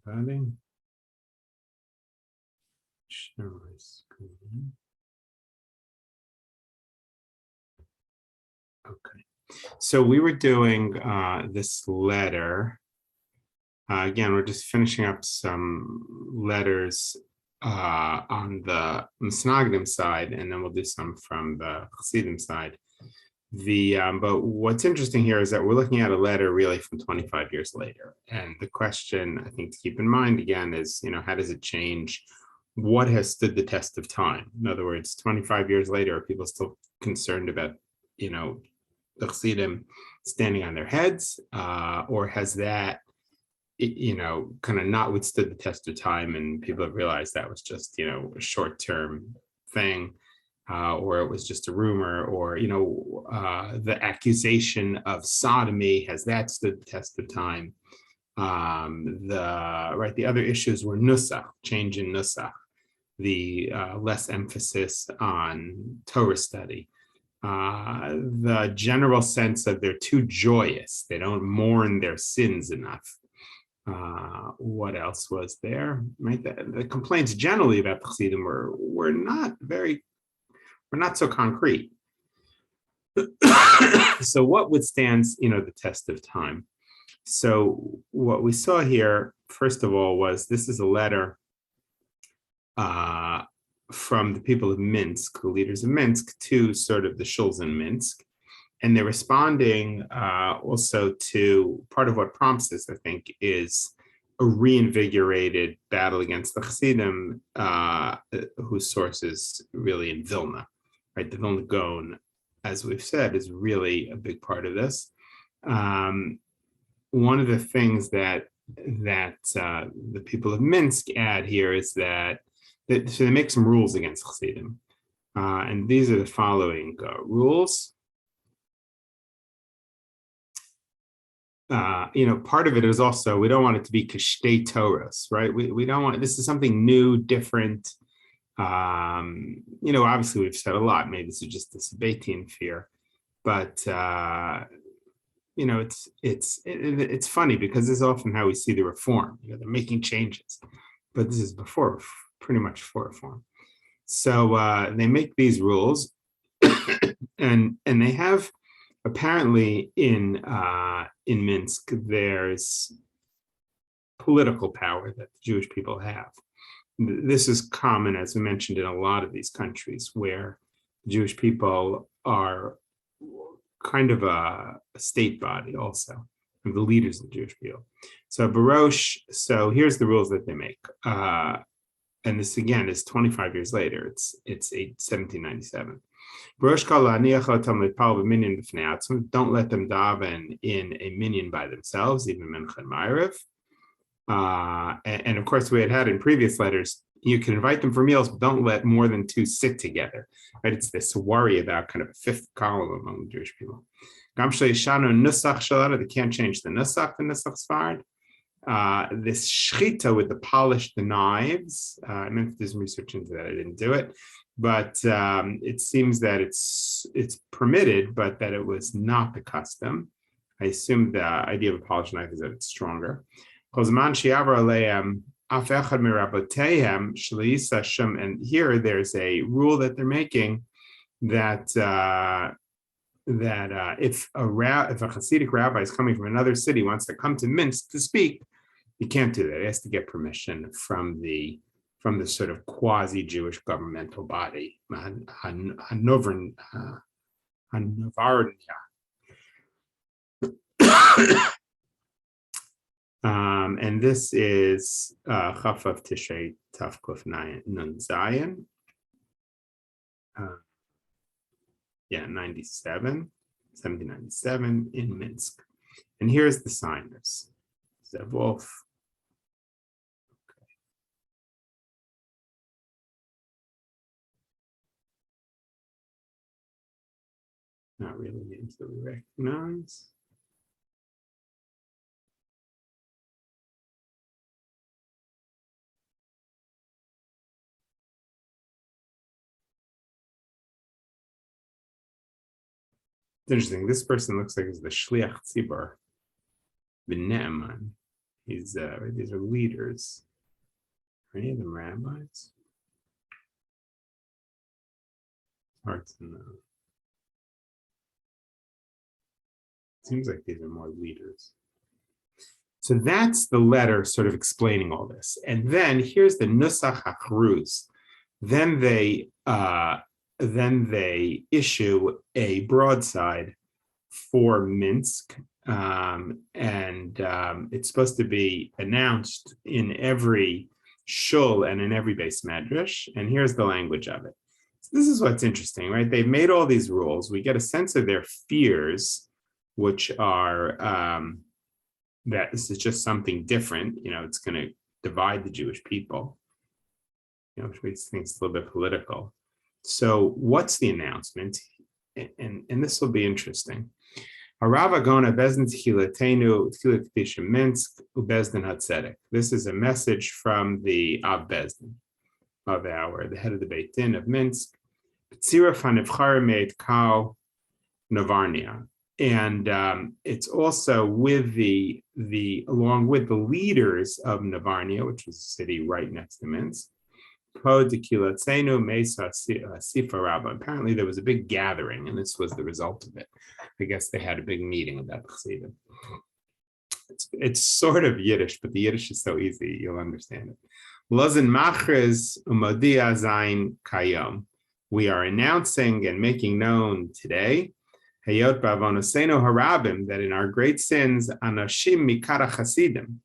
everybody. Share my screen. Okay. So we were doing this letter. Again, we're just finishing up some letters on the Misnagdim side, and then we'll do some from the Chasidim side. But what's interesting here is that we're looking at a letter really from 25 years later. And the question I think to keep in mind again is, how does it change? What has stood the test of time? In other words, 25 years later, are people still concerned about, the Chasidim standing on their heads? Or has that, kind of not withstood the test of time and people have realized that was just, a short-term thing? Or it was just a rumor, or the accusation of sodomy, has that stood the test of time? The other issues were nusach, change in nusach, the less emphasis on Torah study, the general sense of they're too joyous, they don't mourn their sins enough. What else was there? Right, the complaints generally about the Chasidim were not so concrete. So what withstands, the test of time? So what we saw here, first of all, was this is a letter from the people of Minsk, the leaders of Minsk, to sort of the shuls in Minsk. And they're responding also to part of what prompts this, I think, is a reinvigorated battle against the Chasidim, whose source is really in Vilna. Right, the Vilna Gaon, as we've said, is really a big part of this. One of the things that the people of Minsk add here is that so they make some rules against Chasidim, and these are the following rules. Part of it is also we don't want it to be kashtei Torahs, right? We don't want, this is something new, different. Obviously we've said a lot, maybe this is just this Sabbatean fear, but it's funny because this is often how we see the reform. They're making changes, but this is pretty much before reform. So they make these rules, and they have apparently in Minsk there's political power that the Jewish people have. This is common, as we mentioned, in a lot of these countries where Jewish people are kind of a state body also, the leaders of the Jewish people. So Barosh, so here's the rules that they make. And this again is 25 years later, it's 1797. Don't let them daven in a minyan by themselves, even Mincha and Ma'ariv. And of course, we had in previous letters, you can invite them for meals, but don't let more than two sit together. Right? It's this worry about kind of a fifth column among the Jewish people. They can't change the nusach, the nusach Sfard. This shchita with the polished knives. I meant to do some research into that. I didn't do it, but it seems that it's permitted, but that it was not the custom. I assume the idea of a polished knife is that it's stronger. And here there's a rule that they're making that if a Hasidic rabbi is coming from another city, wants to come to Minsk to speak, he can't do that. He has to get permission from the sort of quasi-Jewish governmental body, Hanovernia. And this is Chaf of Tishrei Tafkuf Nun Zayin. 1797 in Minsk. And here's the signers. Zev Wolf. Okay. Not really names that we recognize. It's interesting. This person looks like it's the Shliach Tzibur, the Ne'eman. These are leaders. Are any of them rabbis? Hard to know. Seems like these are more leaders. So that's the letter sort of explaining all this. And then here's the Nusach HaChruz. Then they issue a broadside for Minsk. It's supposed to be announced in every shul and in every base medrash. And here's the language of it. So this is what's interesting, right? They've made all these rules. We get a sense of their fears, which are that this is just something different. It's going to divide the Jewish people, which makes things a little bit political. So what's the announcement? And this will be interesting. Harav Agona Bezdin Tchilatenu Tchilat Kedusha Minsk Ubezdin Hatzedek. This is a message from the Av Bezdin of the head of the Beit Din of Minsk. Tziraf HaNevcharim Me'et Kal Navarnia. And it's also with along with the leaders of Navarnia, which was a city right next to Minsk. Apparently there was a big gathering, and this was the result of it. I guess they had a big meeting about Chasidim. It's sort of Yiddish, but the Yiddish is so easy, you'll understand it. Lozin Machres Umodia Zain Kayom. We are announcing and making known today Hayot Bavonoseno Harabim, that in our great sins, Anashim Mikara Chasidim,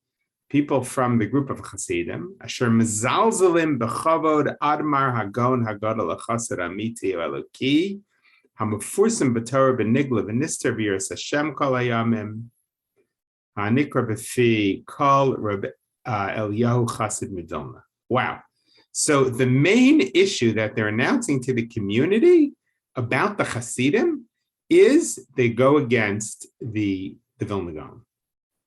people from the group of Chasidim, Asher Mezalzalim Bechavod Admar Hagon Hagadol Chassid Amiti Eloki, Hamufursim B'Torah B'Nigla V'Nister V'Yiras Hashem Kol Hayamim, Hanikra B'Fi Kol Eliyahu Chassid Midolna. Wow. So the main issue that they're announcing to the community about the Chasidim is they go against the Vilna Gaon.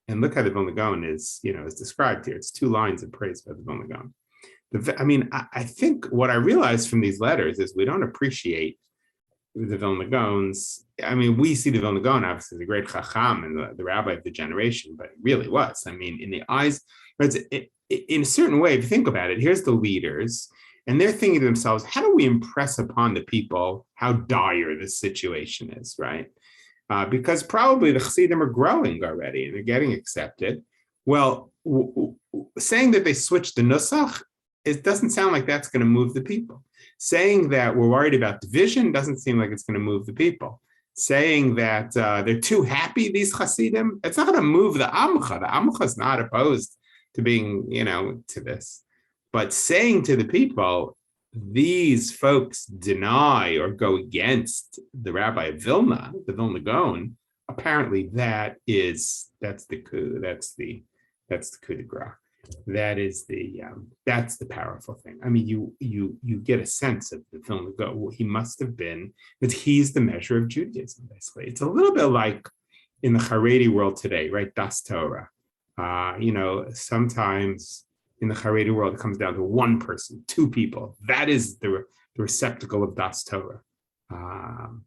And look how the Vilna Gaon is described here. It's 2 lines of praise by the Vilna Gaon. I think what I realized from these letters is we don't appreciate the Vilna Gaons. We see the Vilna Gaon obviously as a great chacham and the rabbi of the generation, but it really was. In the eyes, in a certain way, if you think about it, here's the leaders, and they're thinking to themselves, how do we impress upon the people how dire this situation is, right? Because probably the Chasidim are growing already and they're getting accepted. Well, saying that they switched the Nusach, it doesn't sound like that's going to move the people. Saying that we're worried about division doesn't seem like it's going to move the people. Saying that they're too happy, these Chasidim, it's not going to move the Amcha. The Amcha is not opposed to being, to this. But saying to the people, these folks deny or go against the Rabbi of Vilna, the Vilna Gaon, apparently that's the coup de grace. That's the powerful thing. You get a sense of the Vilna Gaon. Well, he must have been, that he's the measure of Judaism, basically. It's a little bit like in the Haredi world today, right? Das Torah. Sometimes in the Haredi world, it comes down to one person, 2 people. That is the receptacle of Das Torah. And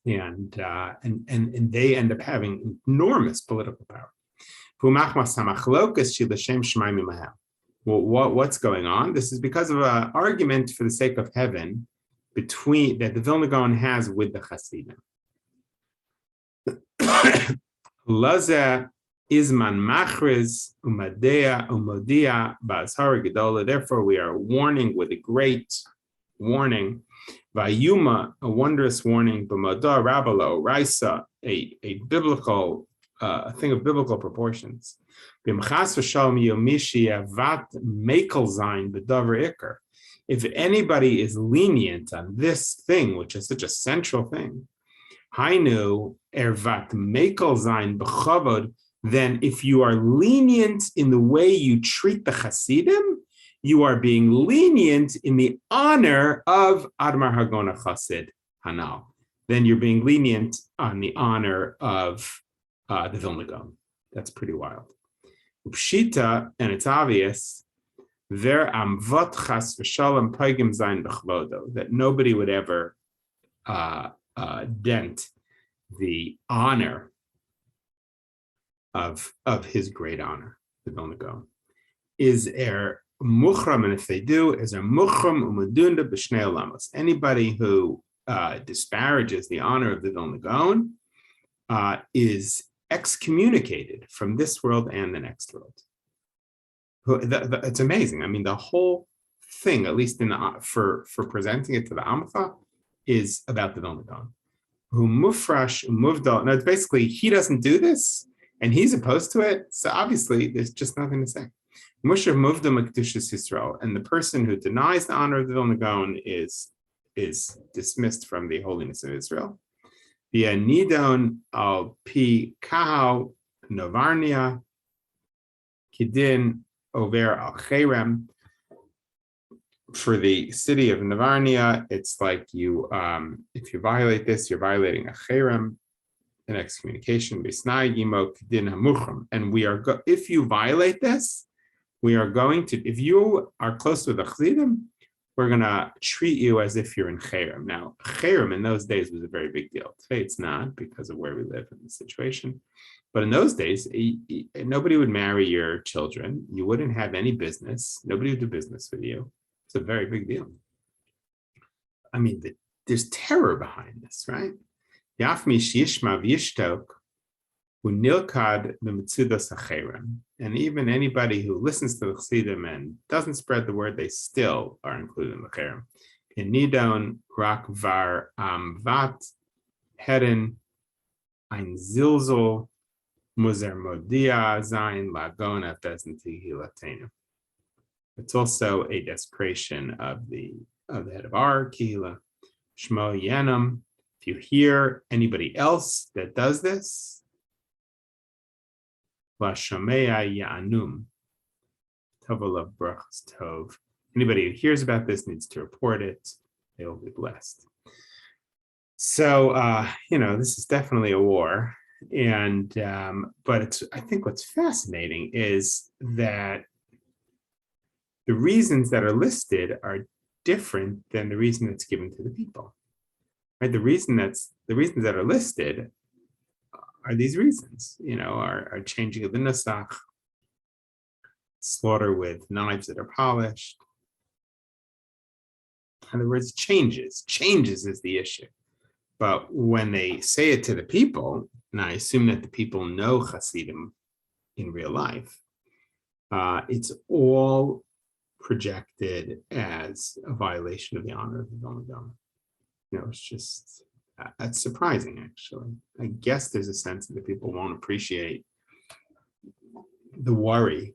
they end up having enormous political power. Well, what's going on? This is because of an argument for the sake of heaven that the Vilna Gaon has with the Chasidim. Laza Izman Machriz Umadea Umodia Ba'azhara Gedola. Therefore, we are warning with a great warning. Vayuma, a wondrous warning. B'moda Rabalo Raisa, a biblical thing of biblical proportions. B'mchas v'shalom yomishi avat mekel zayin b'davar ikar. If anybody is lenient on this thing, which is such a central thing, Hainu ervat mekel zayin b'chavod. Then if you are lenient in the way you treat the Chasidim, you are being lenient in the honor of Admar Hagona Chasid Hanal. Then you're being lenient on the honor of the Vilna Gaon. That's pretty wild. Pshita, and it's obvious, ver amvot chas v'shalom paigim zayin b'chvodo, that nobody would ever dent the honor of his great honor, the Vilna Gaon. Is muchram, and if they do, is muchram umadunda b'shnei olamos. Anybody who disparages the honor of the Vilna Gaon is excommunicated from this world and the next world. It's amazing. I mean, the whole thing, at least in for presenting it to the Amcha, is about the Vilna Gaon. Who mufrash muvdal. Now, it's basically he doesn't do this, and he's opposed to it. So obviously, there's just nothing to say. Mushav muvda makdushas Yisrael, and the person who denies the honor of the Vilna Gaon is dismissed from the holiness of Israel. Via nidon al pi kahal novarnia kidin over al cherem. For the city of Navarnia, it's like you, if you violate this, you're violating a cherem, an excommunication. And we are, if you violate this, we are going to, if you are close to the Chasidim, we're going to treat you as if you're in cherem. Now, cherem in those days was a very big deal. Today it's not because of where we live in the situation. But in those days, nobody would marry your children. You wouldn't have any business. Nobody would do business with you. It's a very big deal. I mean, there's terror behind this, right? Yafmi shishma v'yishtok unilkad b'mitzudas hacherem. And even anybody who listens to the Chasidim and doesn't spread the word, they still are included in the cherem. In nidon rak var vat heren ein zilzol muzer modia zayin lagona beznti hilatenu. It's also a desecration of the head of our kihila, Shmo Yanam. If you hear anybody else that does this, La Shamea Ya'anum, Tovalav Brachas Tov. Anybody who hears about this needs to report it. They will be blessed. So, this is definitely a war. And, but I think what's fascinating is that the reasons that are listed are different than the reason that's given to the people. Right? The reasons that are listed are these reasons, are changing of the nusach, slaughter with knives that are polished. In other words, changes is the issue. But when they say it to the people, and I assume that the people know Chasidim in real life, it's all projected as a violation of the honor of the Vilna Gaon. It's just, that's surprising, actually. I guess there's a sense that people won't appreciate the worry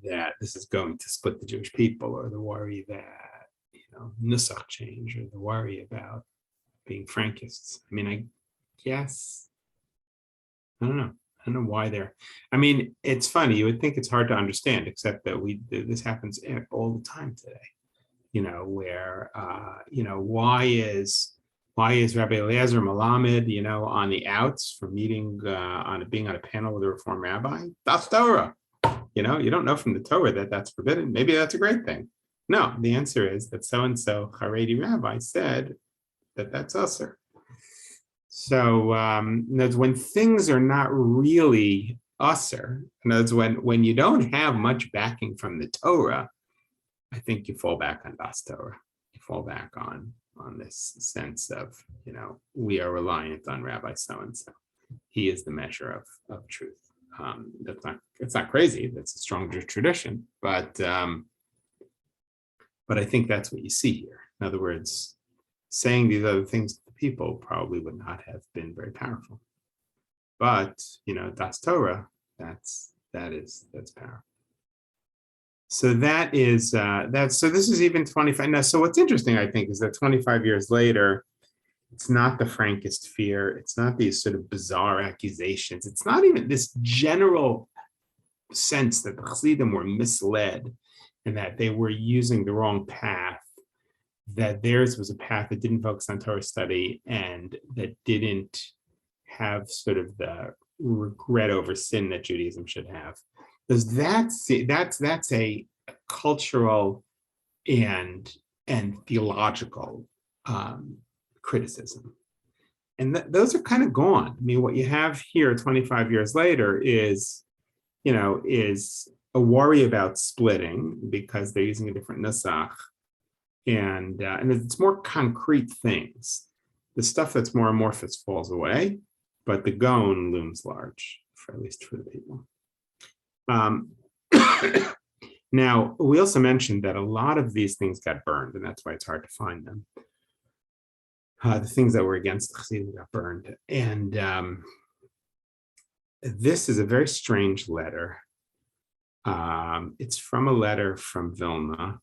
that this is going to split the Jewish people, or the worry that, nusach change, or the worry about being Frankists. I mean, I guess, I don't know why they're. I mean, it's funny. You would think it's hard to understand, except that this happens all the time today. Where why is Rabbi Eliezer Malamed, on the outs for meeting being on a panel with a Reform rabbi? That's Torah. You don't know from the Torah that that's forbidden. Maybe that's a great thing. No, the answer is that so and so Haredi rabbi said that that's usher. So that's when things are not really usher. That's when you don't have much backing from the Torah. I think you fall back on Das Torah. You fall back on this sense of, we are reliant on Rabbi so-and-so. He is the measure of truth. It's not crazy. That's a strong tradition, but I think that's what you see here. In other words, saying these other things to the people probably would not have been very powerful. But, Das Torah, that's powerful. So that is so this is even 25 now. So what's interesting, I think, is that 25 years later, it's not the Frankist fear. It's not these sort of bizarre accusations. It's not even this general sense that the Chasidim were misled and that they were using the wrong path, that theirs was a path that didn't focus on Torah study and that didn't have sort of the regret over sin that Judaism should have. Because that's a cultural and theological criticism. And those are kind of gone. I mean, what you have here 25 years later is a worry about splitting because they're using a different nusach, and it's more concrete things. The stuff that's more amorphous falls away, but the gone looms large, at least for the people. Now, we also mentioned that a lot of these things got burned, and that's why it's hard to find them. The things that were against the Chasidim got burned. And this is a very strange letter. It's from a letter from Vilna.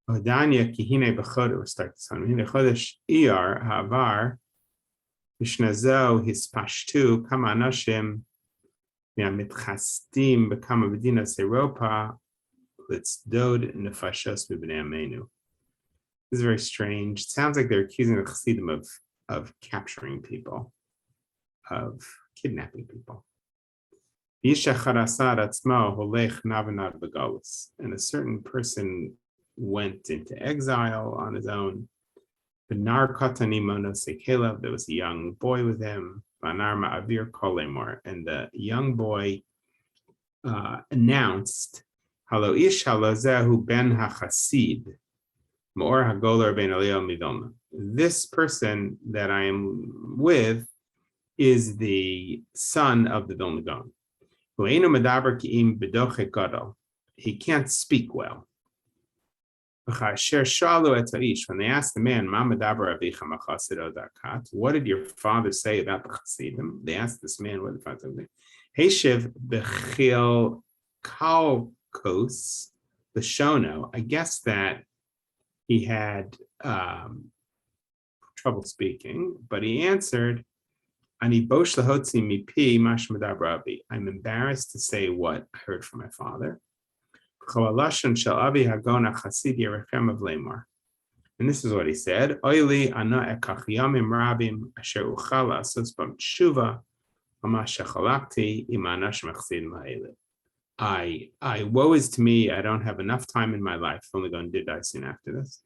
Odanya kihine b'chodesh starts on hine chodesh iyar ha'avar v'shnazo hispashtu kama anashim mitchastim b'kama medinas Europa litzdod nefashos b'bnei amenu. This is very strange. It sounds like they're accusing the Chasidim of capturing people, of kidnapping people. And a certain person went into exile on his own. There was a young boy with him. And the young boy announced, Halo ish halazehu ben hachasid, Ma'or hagoler ben Eliyahu mivilna. This person that I am with is the son of the Vilna Gaon. He can't speak well. When they asked the man, what did your father say about the Chasidim? They asked this man, what did the father say? Heshiv bechil kalkos b'shono. I guess that he had trouble speaking, but he answered, I'm embarrassed to say what I heard from my father. And this is what he said. Woe is to me, I don't have enough time in my life. Only going to die soon after this.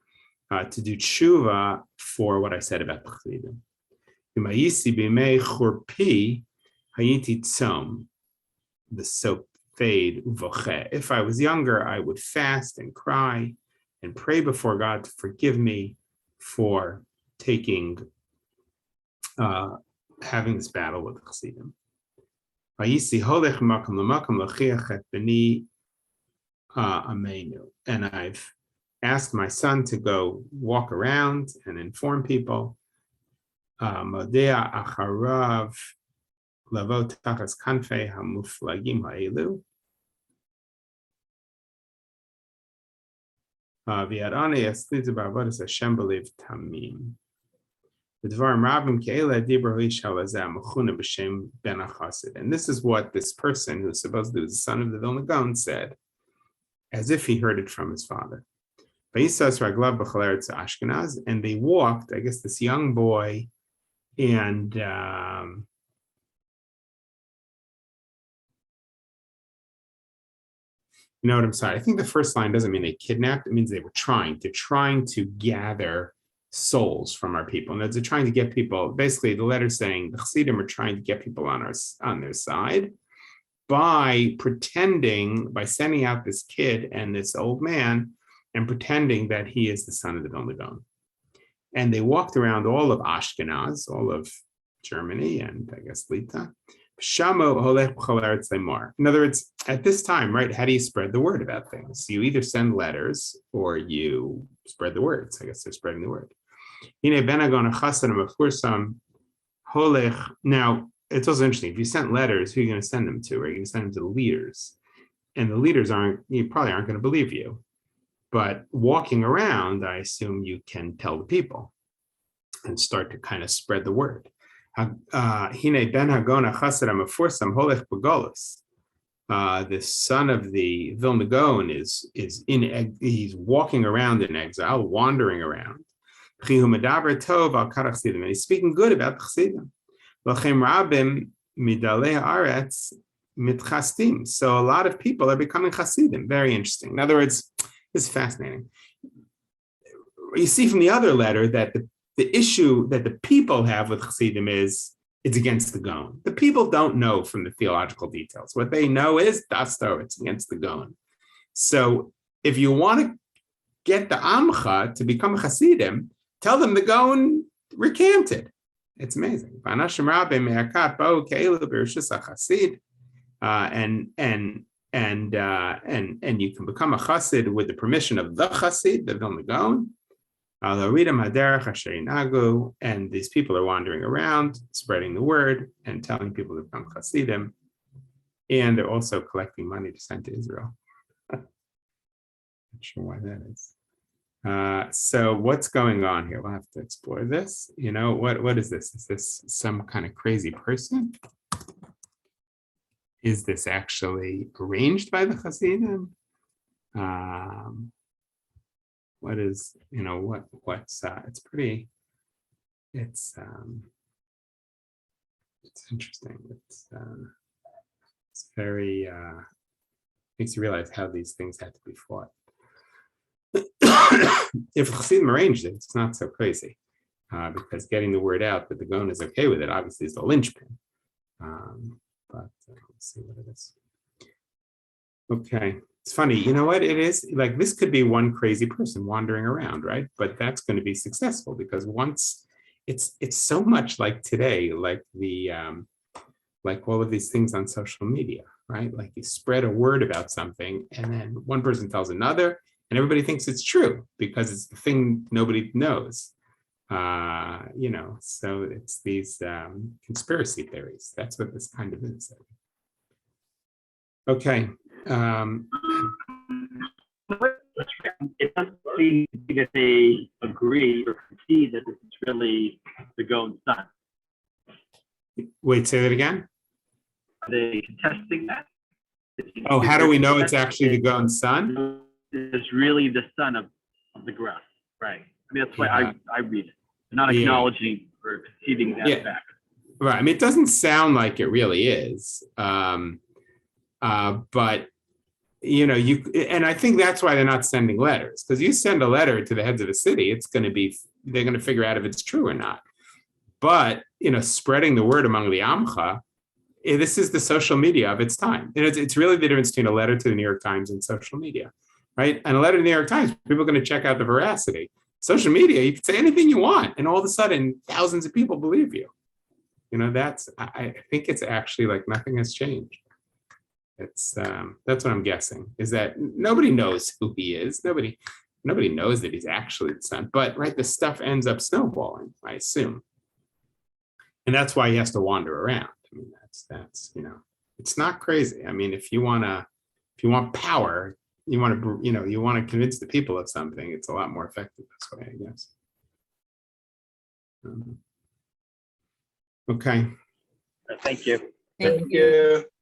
To do tshuva for what I said about the Chasidim. The soap fade. If I was younger, I would fast and cry and pray before God to forgive me for having this battle with the Chasidim. And I've asked my son to go walk around and inform people. Modea acharav lavot tachas kanfei hamuflagim ha'elu. V'yarane yaslizu ba'avodas Hashem b'lev tamim. V'dvarim rabim ke'ela dibra ish halazeh mechuna b'shem ben hachasid. And this is what this person, who supposedly was the son of the Vilna Gaon, said, as if he heard it from his father. And they walked, I guess this young boy and you know what I'm saying? I think the first line doesn't mean they kidnapped. It means they were trying. They're trying to gather souls from our people. And they're trying to get people, basically the letter saying the Chasidim are trying to get people on their side by sending out this kid and this old man and pretending that he is the son of the Vilna Gaon. And they walked around all of Ashkenaz, all of Germany, and I guess Lita. In other words, at this time, right, how do you spread the word about things? You either send letters or you spread the words. I guess they're spreading the word. Now, it's also interesting. If you sent letters, who are you going to send them to? Are you going to send them to the leaders? And the leaders probably aren't going to believe you. But walking around, I assume you can tell the people and start to kind of spread the word. Hine ben Hagona Chassidam Afursam Holech Begolus. The son of the Vilna Gaon is he's walking around in exile, wandering around. And he's speaking good about the Chasidim. So a lot of people are becoming Chasidim. Very interesting. In other words, this is fascinating. You see from the other letter that the issue that the people have with Chasidim is it's against the Gaon. The people don't know from the theological details. What they know is Dasto, it's against the Gaon. So if you want to get the Amcha to become a Chasidim, tell them the Gaon recanted. It's amazing. And you can become a Chassid with the permission of the Chassid, the Vilna Gaon. And these people are wandering around, spreading the word and telling people to become Chasidim. And they're also collecting money to send to Israel. Not sure why that is. So what's going on here? We'll have to explore this. You know, what is this? Is this some kind of crazy person? Is this actually arranged by the Chasidim? What is, you know, what's it's pretty, it's interesting. It's very makes you realize how these things had to be fought. If Chassidim arranged it, it's not so crazy, because getting the word out that the Gaon is okay with it obviously is the linchpin. But let's see what it is. Okay, it's funny. You know what it is? Like this could be one crazy person wandering around, right? But that's going to be successful because once it's so much like today, like the like all of these things on social media, right? Like you spread a word about something and then one person tells another and everybody thinks it's true because it's the thing nobody knows. You know, so it's these conspiracy theories. That's what this kind of is. Okay. It doesn't seem that they agree or concede that this is really the Gaon's son. Wait, say that again? Are they contesting that? Oh, how do we know it's actually the Gaon's son? It's really the son of the Graf, right? I mean, that's why I read it. They're not acknowledging or conceding that fact. Right. I mean, it doesn't sound like it really is. But you know, and I think that's why they're not sending letters, because you send a letter to the heads of the city, it's going to be, they're going to figure out if it's true or not. But, you know, spreading the word among the Amcha, this is the social media of its time. It's really the difference between a letter to the New York Times and social media, right? And a letter to the New York Times, people are going to check out the veracity. Social media, you can say anything you want, and all of a sudden, thousands of people believe you. You know, I think it's actually like nothing has changed. It's that's what I'm guessing, is that nobody knows who he is. Nobody knows that he's actually the son. But right, the stuff ends up snowballing, I assume, and that's why he has to wander around. I mean, that's you know, it's not crazy. I mean, if you want power, you want to convince the people of something. It's a lot more effective this way, I guess. Okay. Thank you. Thank you.